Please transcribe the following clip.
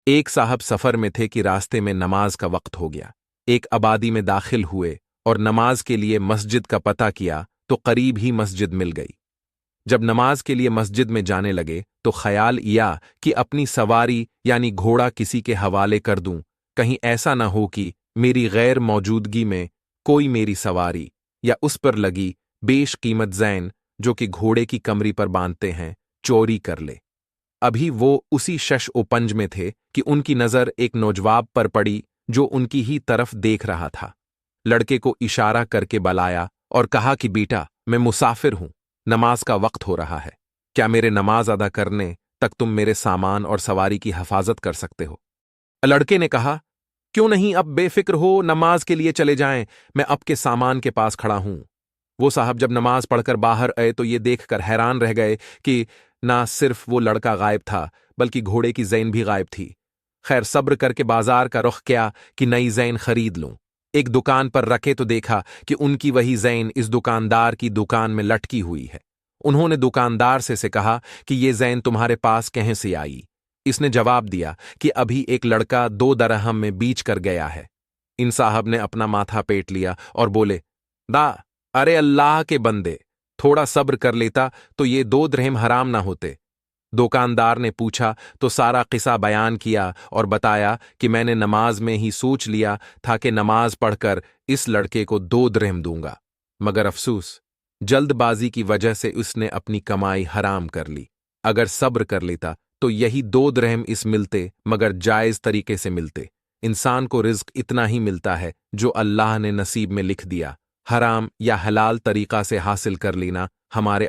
एक साहब सफर में थे कि रास्ते में नमाज का वक्त हो गया। एक आबादी में दाखिल हुए और नमाज के लिए मस्जिद का पता किया तो करीब ही मस्जिद मिल गई। जब नमाज के लिए मस्जिद में जाने लगे तो ख्याल किया कि अपनी सवारी यानी घोड़ा किसी के हवाले कर दूं, कहीं ऐसा न हो कि मेरी गैर मौजूदगी में कोई मेरी सवारी या उस पर लगी बेशकीमत ज़ैन जो कि घोड़े की कमरी पर बांधते हैं चोरी कर ले। अभी वो उसी शश ओ पंज में थे कि उनकी नजर एक नौजवाब पर पड़ी जो उनकी ही तरफ देख रहा था। लड़के को इशारा करके बुलाया और कहा कि बेटा, मैं मुसाफिर हूं, नमाज का वक्त हो रहा है, क्या मेरे नमाज अदा करने तक तुम मेरे सामान और सवारी की हिफाजत कर सकते हो? लड़के ने कहा, क्यों नहीं, अब बेफिक्र हो, नमाज के लिए चले जाएं, मैं अब के सामान के पास खड़ा हूं। वो साहब जब नमाज पढ़कर बाहर आए तो ये देखकर हैरान रह गए कि ना सिर्फ वो लड़का गायब था बल्कि घोड़े की ज़ैन भी गायब थी। खैर सब्र करके बाजार का रुख किया कि नई ज़ैन खरीद लूं। एक दुकान पर रखे तो देखा कि उनकी वही ज़ैन इस दुकानदार की दुकान में लटकी हुई है। उन्होंने दुकानदार से कहा कि ये ज़ैन तुम्हारे पास कहीं से आई? इसने जवाब दिया कि अभी एक लड़का 2 दरहम में बीच कर गया है। इन साहब ने अपना माथा पेट लिया और बोले, दा, अरे अल्लाह के बंदे, थोड़ा सब्र कर लेता तो ये 2 दरहम हराम ना होते। दुकानदार ने पूछा तो सारा किस्सा बयान किया और बताया कि मैंने नमाज में ही सोच लिया था कि नमाज पढ़कर इस लड़के को 2 दरहम दूंगा, मगर अफसोस जल्दबाजी की वजह से उसने अपनी कमाई हराम कर ली। अगर सब्र कर लेता तो यही 2 दरहम इस मिलते, मगर जायज तरीके से मिलते। इंसान को रिज्क इतना ही मिलता है जो अल्लाह ने नसीब में लिख दिया। हराम या हलाल तरीका से हासिल कर लेना हमारे